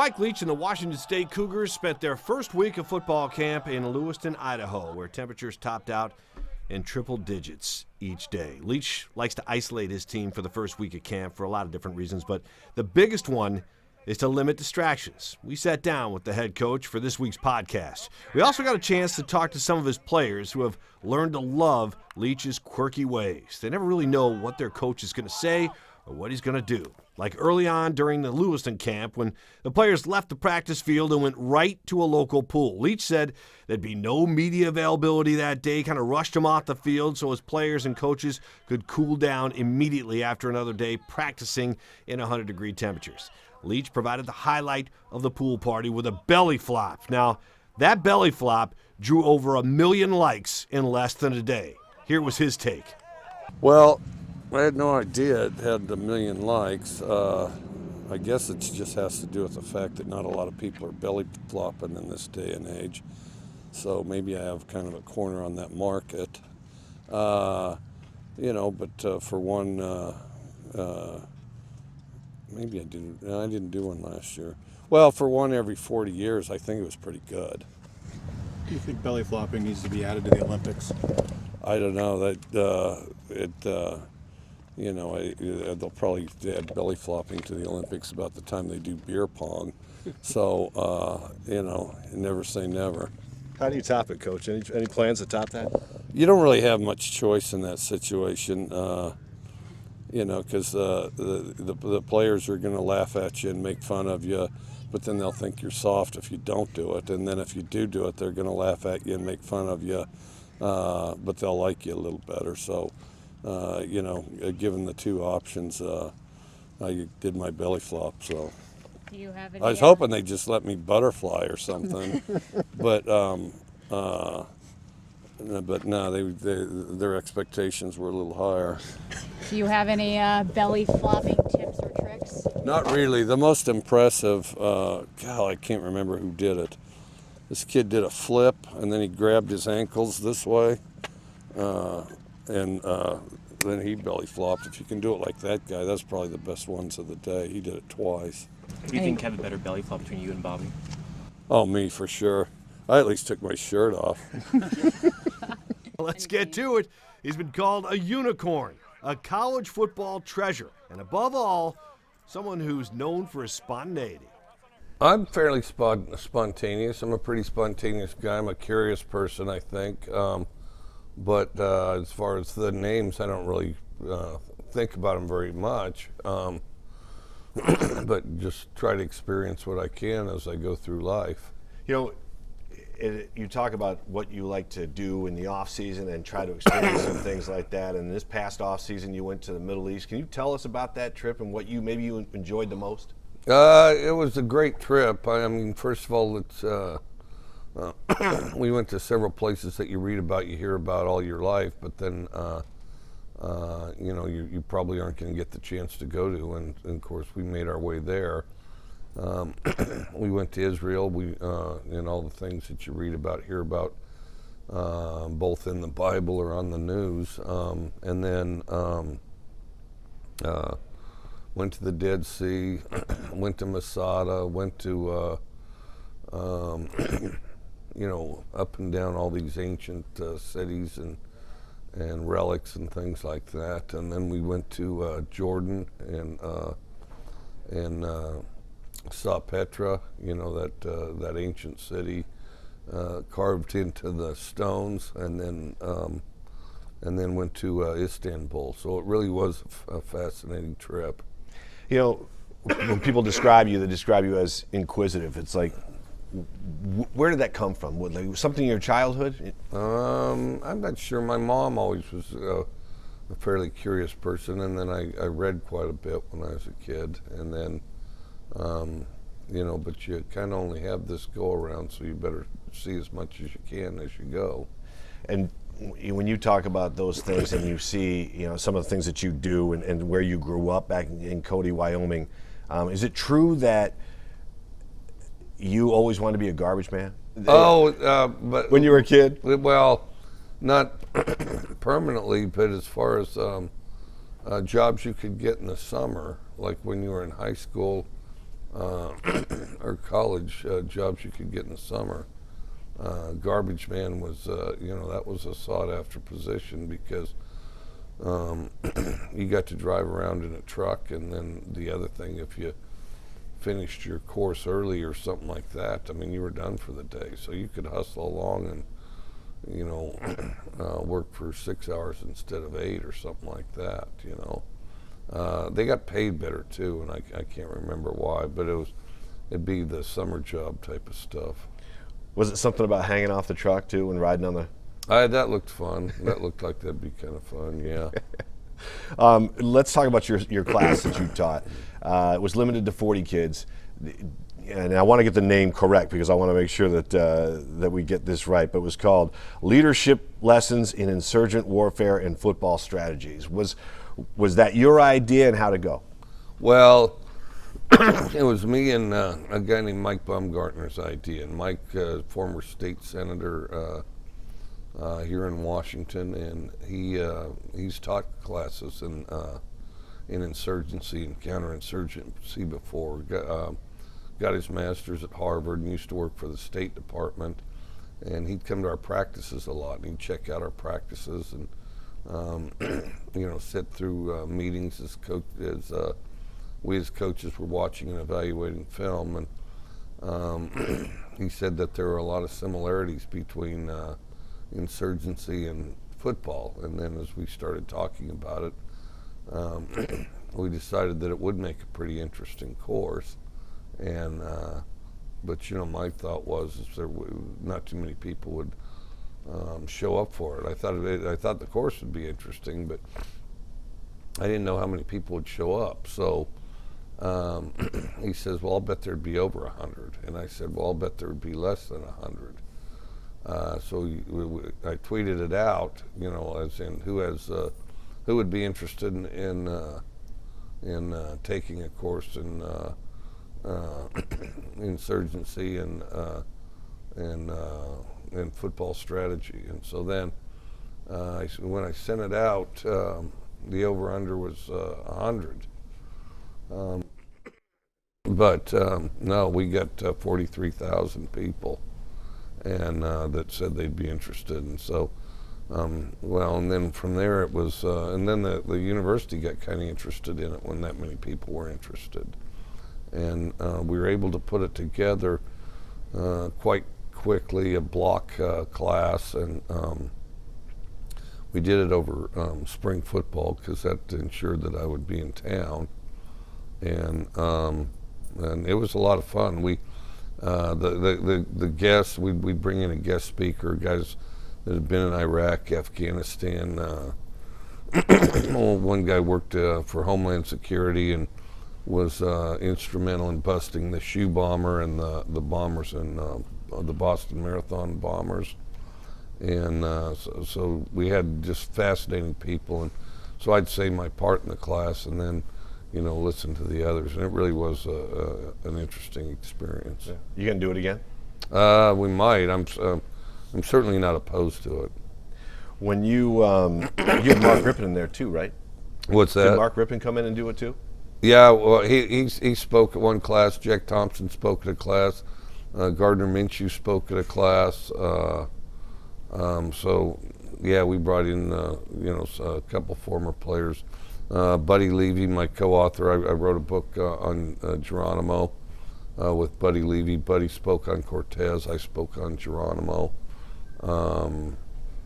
Mike Leach and the Washington State Cougars spent their first week of football camp in Lewiston, Idaho, where temperatures topped out in triple digits each day. Leach likes to isolate his team for the first week of camp for a lot of different reasons, but the biggest one is to limit distractions. We sat down with the head coach for this week's podcast. We also got a chance to talk to some of his players who have learned to love Leach's quirky ways. They never really know what their coach is going to say or what he's going to do. Like early on during the Lewiston camp when the players left the practice field and went right to a local pool. Leach said there'd be no media availability that day, kind of rushed him off the field so his players and coaches could cool down immediately after another day practicing in 100-degree temperatures. Leach provided the highlight of the pool party with a belly flop. Now, that belly flop drew over 1 million likes in less than a day. Here was his take. Well, I had no idea it had 1 million likes. I guess it just has to do with the fact that not a lot of people are belly flopping in this day and age. So maybe I have kind of a corner on that market. But for one, maybe I didn't. I didn't do one last year. Well, for one every 40 years, I think it was pretty good. Do you think belly flopping needs to be added to the Olympics? I don't know. They'll probably add belly flopping to the Olympics about the time they do beer pong. So, never say never. How do you top it, Coach? Any plans to top that? You don't really have much choice in that situation, because the players are going to laugh at you and make fun of you, but then they'll think you're soft if you don't do it. And then if you do it, they're going to laugh at you and make fun of you, but they'll like you a little better. So, given the two options, I did my belly flop. So Do you have any, I was hoping they'd just let me butterfly or something, but no, their expectations were a little higher. Do you have any belly flopping tips or tricks? Not really. The most impressive, I can't remember who did it. This kid did a flip, and then he grabbed his ankles this way, and then he belly flopped. If you can do it like that guy, that's probably the best ones of the day. He did it twice. Who do you think had a better belly flop between you and Bobby? Oh, me for sure. I at least took my shirt off. Let's get to it. He's been called a unicorn, a college football treasure, and above all, someone who's known for his spontaneity. I'm fairly spontaneous. I'm a pretty spontaneous guy. I'm a curious person, I think. But as far as the names, I don't really think about them very much. But just try to experience what I can as I go through life. You talk about what you like to do in the off-season and try to experience some things like that. And this past off-season, you went to the Middle East. Can you tell us about that trip and what you enjoyed the most? It was a great trip. I mean, first of all, it's we went to several places that you read about, you hear about all your life, but then you probably aren't going to get the chance to go to. And of course, we made our way there. We went to Israel. And all the things that you read about, hear about, both in the Bible or on the news, and then went to the Dead Sea, went to Masada, went to up and down all these ancient cities and relics and things like that, and then we went to Jordan and saw Petra, that ancient city carved into the stones, and then went to Istanbul. So it really was a fascinating trip. When people describe you, they describe you as inquisitive. It's like, where did that come from? Something in your childhood? I'm not sure. My mom always was a fairly curious person, and then I read quite a bit when I was a kid, and then but you kind of only have this go around, so you better see as much as you can as you go. And when you talk about those things and you see, some of the things that you do and where you grew up back in Cody, Wyoming, is it true that you always wanted to be a garbage man? But when you were a kid? Well, not permanently, but as far as jobs you could get in the summer, like when you were in high school, or college jobs you could get in the summer. Garbage man was, that was a sought after position because you got to drive around in a truck, and then the other thing, if you finished your course early or something like that, I mean, you were done for the day. So you could hustle along and, work for 6 hours instead of 8 or something like that, They got paid better too, and I can't remember why, but it'd be the summer job type of stuff. Was it something about hanging off the truck too and riding on the? That looked fun. That looked like that'd be kind of fun, yeah. Let's talk about your class that you taught. It was limited to 40 kids, and I want to get the name correct because I want to make sure that we get this right. But it was called Leadership Lessons in Insurgent Warfare and Football Strategies. Was that your idea, and how to go? Well, it was me and a guy named Mike Baumgartner's idea. And Mike, former state senator here in Washington, and he's taught classes in insurgency and counterinsurgency before. Got his master's at Harvard and used to work for the State Department. And he'd come to our practices a lot, and he'd check out our practices and sit through meetings as we as coaches were watching and evaluating film. And he said that there were a lot of similarities between insurgency and football. And then as we started talking about it, we decided that it would make a pretty interesting course. And but my thought was not too many people would show up for it. I thought the course would be interesting, but I didn't know how many people would show up. So he says, "Well, I'll bet there'd be over 100." And I said, "Well, I'll bet there would be less than 100." So I tweeted it out, as in who would be interested in taking a course in insurgency and football strategy. And so then when I sent it out, the over-under was 100. But no, we got 43,000 people, and that said they'd be interested. And so, and then from there it was, and then the university got kind of interested in it when that many people were interested. And we were able to put it together quite quickly, a block class, and we did it over spring football because that ensured that I would be in town. And it was a lot of fun. We the guests, we'd bring in a guest speaker, guys that had been in Iraq, Afghanistan. One guy worked for Homeland Security and was instrumental in busting the shoe bomber and the bombers and the Boston Marathon bombers. And so we had just fascinating people. And so I'd say my part in the class and then, listen to the others. And it really was an interesting experience. Yeah. You gonna do it again? We might. I'm certainly not opposed to it. When you had Mark Rippon in there too, right? What's that? Did Mark Rippon come in and do it too? Yeah, well, he spoke at one class. Jack Thompson spoke at a class. Gardner Minshew spoke at a class. So, yeah, we brought in, a couple former players. Buddy Levy, my co-author, I wrote a book on Geronimo with Buddy Levy. Buddy spoke on Cortez. I spoke on Geronimo.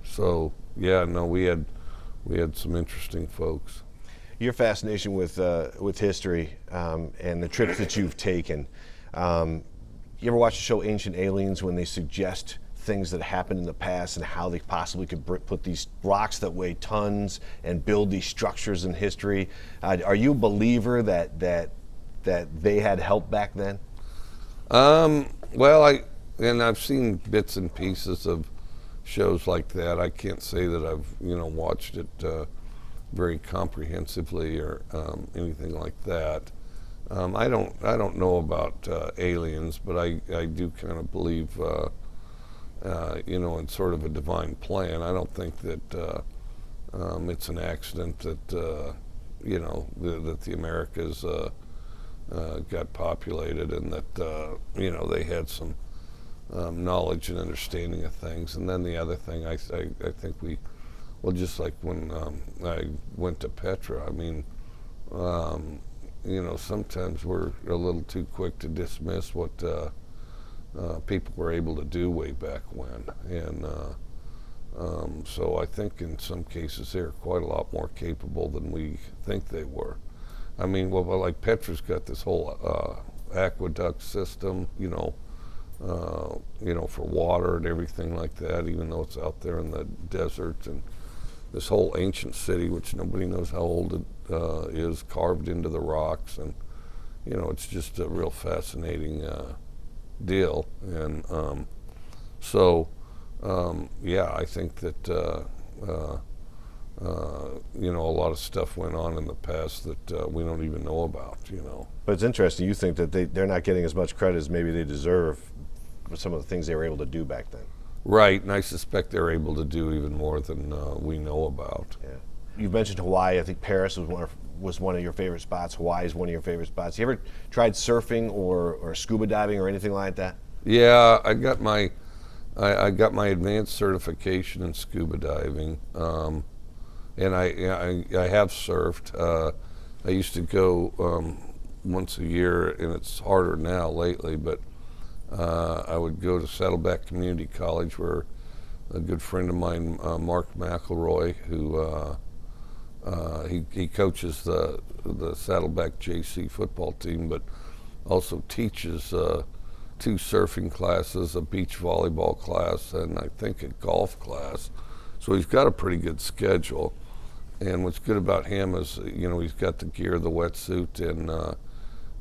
So, yeah, no, we had some interesting folks. Your fascination with history and the trips that you've taken. You ever watch the show Ancient Aliens when they suggest things that happened in the past and how they possibly could put these rocks that weigh tons and build these structures in history? Are you a believer that they had help back then? Well, I've seen bits and pieces of shows like that. I can't say that I've watched it very comprehensively or anything like that. I don't know about aliens, but I do kind of believe in sort of a divine plan. I don't think that it's an accident that that the Americas got populated, and that they had some knowledge and understanding of things. And then the other thing, I think just like when I went to Petra, I mean, sometimes we're a little too quick to dismiss what people were able to do way back when. And so I think in some cases they're quite a lot more capable than we think they were. I mean, well like Petra's got this whole aqueduct system, for water and everything like that, even though it's out there in the desert, and this whole ancient city, which nobody knows how old it is, carved into the rocks, and it's just a real fascinating deal. And I think that a lot of stuff went on in the past that we don't even know about. But it's interesting. You think that they're not getting as much credit as maybe they deserve for some of the things they were able to do back then. Right, and I suspect they're able to do even more than we know about. Yeah. You mentioned Hawaii. I think Paris was one of your favorite spots. Hawaii is one of your favorite spots. You ever tried surfing or scuba diving or anything like that? Yeah, I got my advanced certification in scuba diving, and I have surfed. I used to go once a year, and it's harder now lately, but I would go to Saddleback Community College, where a good friend of mine, Mark McElroy, who he coaches the Saddleback JC football team, but also teaches 2 surfing classes, a beach volleyball class, and I think a golf class. So he's got a pretty good schedule. And what's good about him is, he's got the gear, the wetsuit,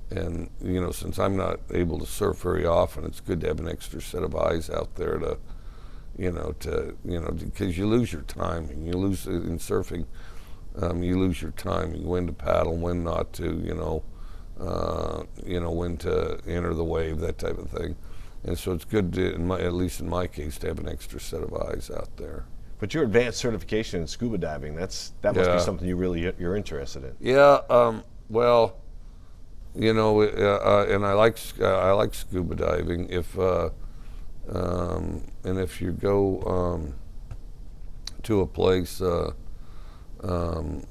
and since I'm not able to surf very often, it's good to have an extra set of eyes out there to because you lose your timing. You lose in surfing. You lose your timing, when to paddle, when not to, when to enter the wave, that type of thing. And so it's good to, at least in my case, to have an extra set of eyes out there. But your advanced certification in scuba diving, that must be something you're interested in. Yeah, and I like scuba diving. And if you go to a place, and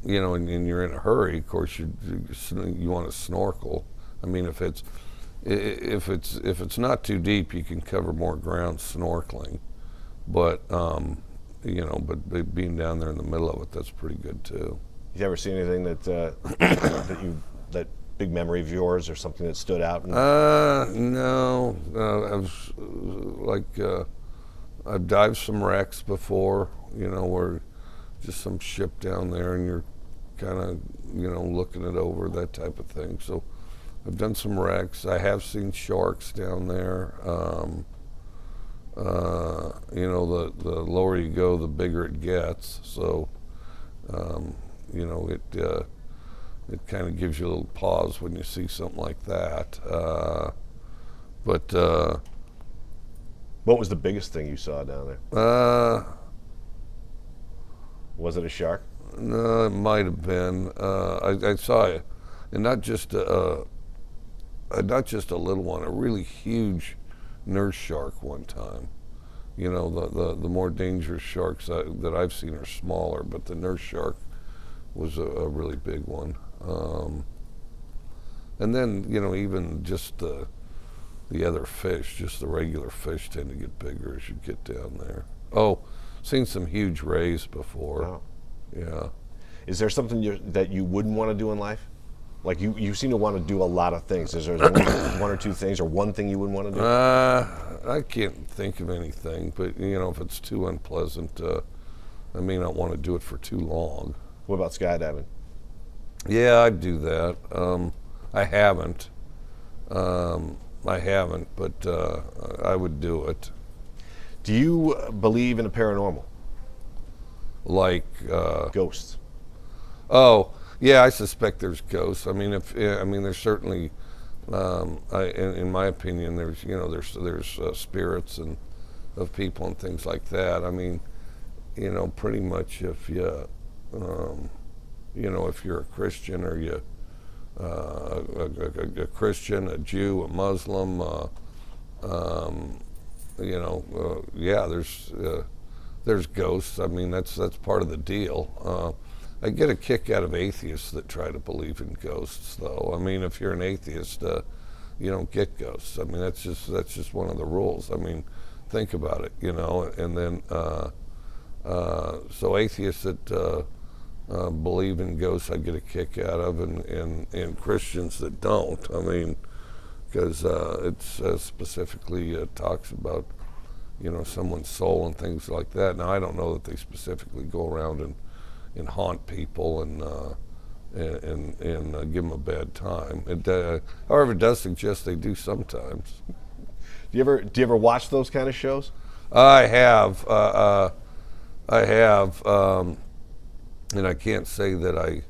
you're in a hurry, of course you want to snorkel. I mean, if it's not too deep, you can cover more ground snorkeling. But but being down there in the middle of it, that's pretty good too. You ever seen anything that that big memory of yours, or something that stood out? No. I've dived some wrecks before, where just some ship down there and you're kind of, looking it over, that type of thing. So I've done some wrecks. I have seen sharks down there. The lower you go, the bigger it gets. So, it kind of gives you a little pause when you see something like that. What was the biggest thing you saw down there? Was it a shark? No, it might have been. I saw it, and not just a little one, a really huge nurse shark one time. The more dangerous sharks that I've seen are smaller, but the nurse shark was a really big one. And then, even just the other fish, just the regular fish, tend to get bigger as you get down there. Oh, seen some huge rays before. Wow. Yeah. Is there something that you wouldn't want to do in life? Like you seem to want to do a lot of things. Is there one or two things, or one thing you wouldn't want to do? I can't think of anything, but if it's too unpleasant, I may not want to do it for too long. What about skydiving? Yeah, I'd do that. I haven't, but I would do it. Do you believe in the paranormal? Like Ghosts? Oh, yeah, I suspect there's ghosts. I mean, there's certainly, in my opinion, there's spirits and of people and things like that. I mean, pretty much if you, if you're a Christian or you a Christian, a Jew, a Muslim. Yeah, there's ghosts. I mean, that's part of the deal. I get a kick out of atheists that try to believe in ghosts, though. I mean, if you're an atheist, you don't get ghosts. I mean, that's just one of the rules. I mean, think about it, And then, so atheists that believe in ghosts, I get a kick out of, and Christians that don't. I mean, because it specifically talks about, someone's soul and things like that. Now, I don't know that they specifically go around and haunt people and give them a bad time. However, it does suggest they do sometimes. Do you ever watch those kind of shows? I have, and I can't say that I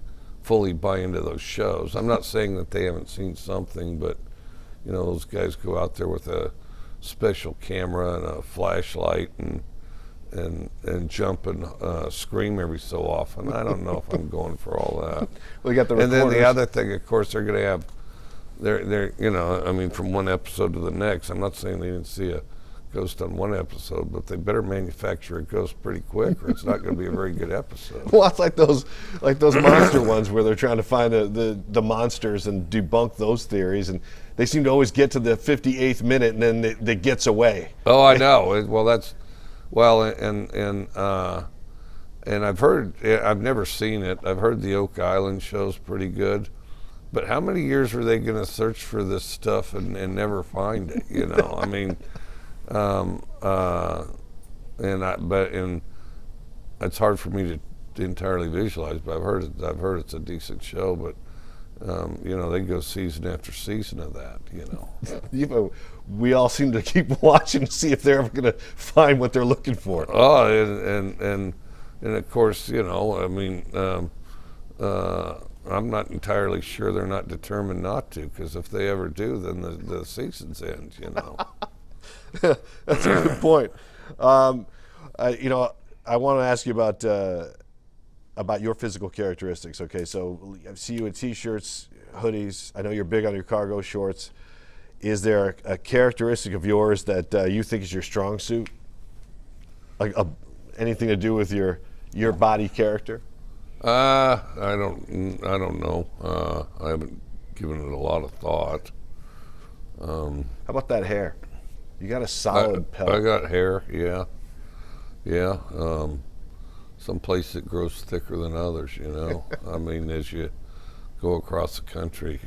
fully buy into those shows. I'm not saying that they haven't seen something, but those guys go out there with a special camera and a flashlight and jump and scream every so often. I don't know if I'm going for all that. Well, you got the and then recorders. the other thing, of course, they're going to have, they're I mean, from one episode to the next. I'm not saying they didn't see a ghost on one episode, but they better manufacture a ghost pretty quick, or it's not going to be a very good episode. Well, it's like those monster ones where they're trying to find the monsters and debunk those theories, and they seem to always get to the 58th minute and then it gets away. Oh, I know. And I've heard, I've never seen it. I've heard the Oak Island show's pretty good, but how many years are they going to search for this stuff and never find it? I mean, and it's hard for me to entirely visualize. But I've heard it's a decent show, but. They go season after season of that, We all seem to keep watching to see if they're ever going to find what they're looking for. Oh, and of course, I mean, I'm not entirely sure they're not determined not to, because if they ever do, then the seasons end, That's a good point. I want to ask you about your physical characteristics. Okay, so I see you in t-shirts, hoodies. I know you're big on your cargo shorts. Is there a characteristic of yours that you think is your strong suit? Like anything to do with your body character? I don't know. I haven't given it a lot of thought. How about that hair? You got a solid pelt. I got hair, yeah. Some place that grows thicker than others, I mean, as you go across the country,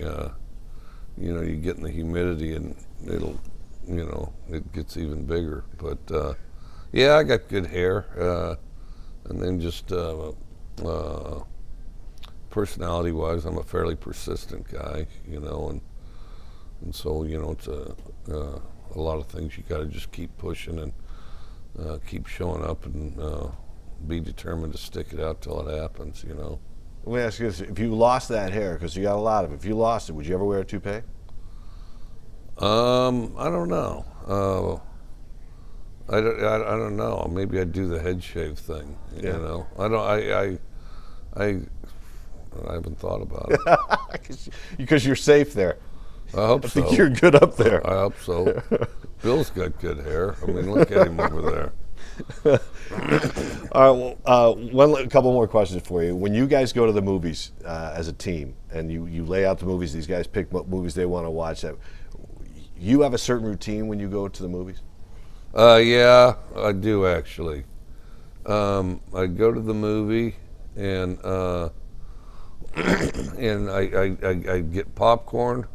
you get in the humidity and it gets even bigger. But yeah, I got good hair. And then just personality-wise, I'm a fairly persistent guy, and so, it's a lot of things you got to just keep pushing and keep showing up and be determined to stick it out till it happens, Let me ask you this. If you lost that hair, because you got a lot of it, if you lost it, would you ever wear a toupee? I don't know. I don't know. Maybe I'd do the head shave thing, I haven't thought about it. Because you're safe there. I hope so. I think you're good up there. I hope so. Bill's got good hair. I mean, look at him over there. All right. Well, a couple more questions for you. When you guys go to the movies as a team, and you lay out the movies, these guys pick what movies they want to watch. You have a certain routine when you go to the movies? Yeah, I do actually. I go to the movie and and I get popcorn,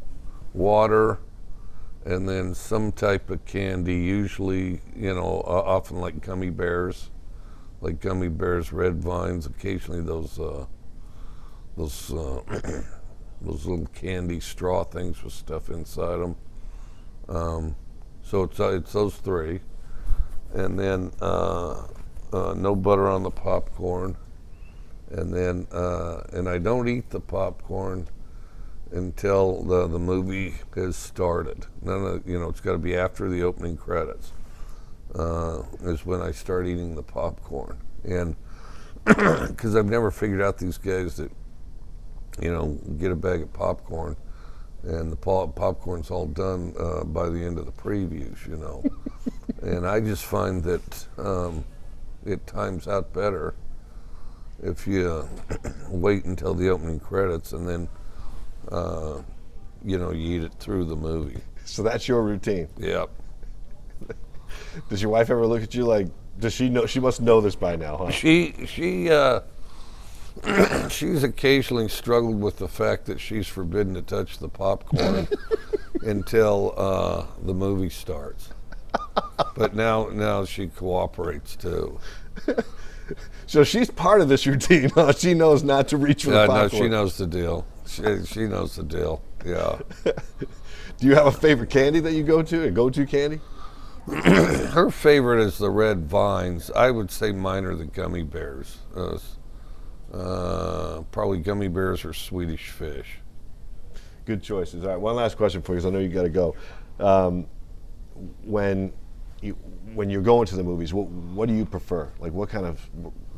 water, and then some type of candy, usually, often like gummy bears, Red Vines, occasionally those little candy straw things with stuff inside them. So it's those three, and then no butter on the popcorn, and then and I don't eat the popcorn until the movie has started. It's got to be after the opening credits is when I start eating the popcorn. And because I've never figured out these guys that get a bag of popcorn, and the popcorn's all done by the end of the previews, And I just find that it times out better if you wait until the opening credits and then, you eat it through the movie. So that's your routine. Yep. Does your wife ever look at you like, does she know? She must know this by now, huh? She's occasionally struggled with the fact that she's forbidden to touch the popcorn until the movie starts. But now she cooperates too. So she's part of this routine, huh? She knows not to reach for the popcorn. No, she knows the deal. She knows the deal. Yeah. Do you have a favorite candy that you go to? A go-to candy? Her favorite is the red vines. I would say mine are the gummy bears. Probably gummy bears or Swedish fish. Good choices. All right, one last question for you, because I know you got to go. When you're going to the movies, what do you prefer? Like, what kind of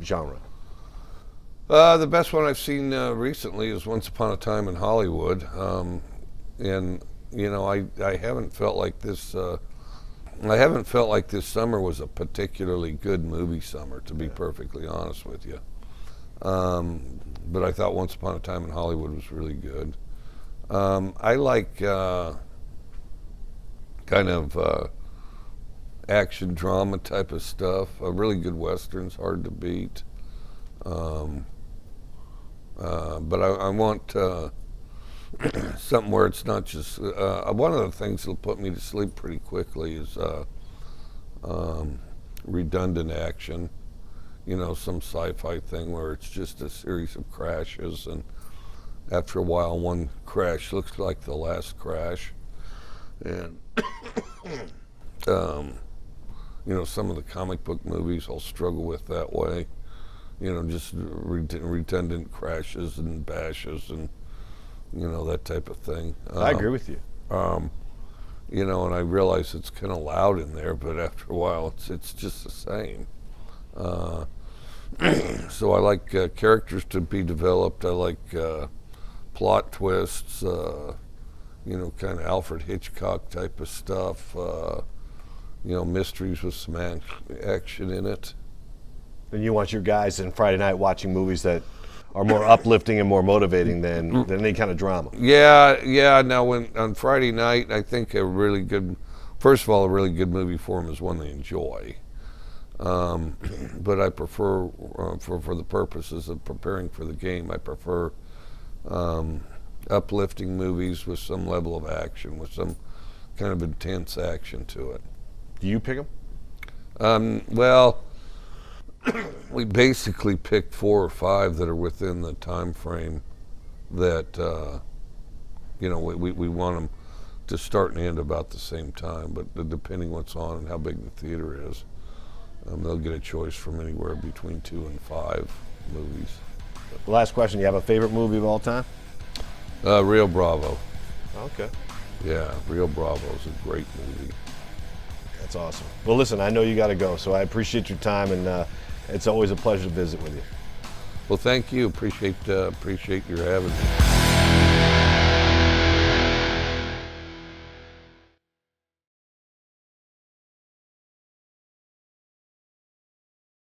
genre? The best one I've seen recently is Once Upon a Time in Hollywood, and I haven't felt like this. I haven't felt like this summer was a particularly good movie summer, to be perfectly honest with you. But I thought Once Upon a Time in Hollywood was really good. I like kind of action drama type of stuff. A really good western's hard to beat. But I want something where it's not just one of the things that'll put me to sleep pretty quickly is redundant action. Some sci-fi thing where it's just a series of crashes, and after a while one crash looks like the last crash. And some of the comic book movies I'll struggle with that way. Just redundant crashes and bashes and that type of thing. I agree with you. And I realize it's kind of loud in there, but after a while it's just the same. So I like characters to be developed. I like plot twists, kind of Alfred Hitchcock type of stuff, mysteries with some action in it. And you want your guys in Friday night watching movies that are more uplifting and more motivating than any kind of drama. Yeah. Now, on Friday night, I think first of all, a really good movie for them is one they enjoy. But I prefer, for the purposes of preparing for the game, I prefer uplifting movies with some level of action, with some kind of intense action to it. Do you pick them? Well, we basically picked 4 or 5 that are within the time frame that we want them to start and end about the same time. But depending what's on and how big the theater is, they'll get a choice from anywhere between 2 and 5 movies. Last question: you have a favorite movie of all time? Rio Bravo. Okay. Yeah, Rio Bravo is a great movie. That's awesome. Well, listen, I know you got to go, so I appreciate your time, and it's always a pleasure to visit with you. Well, thank you. Appreciate your having me.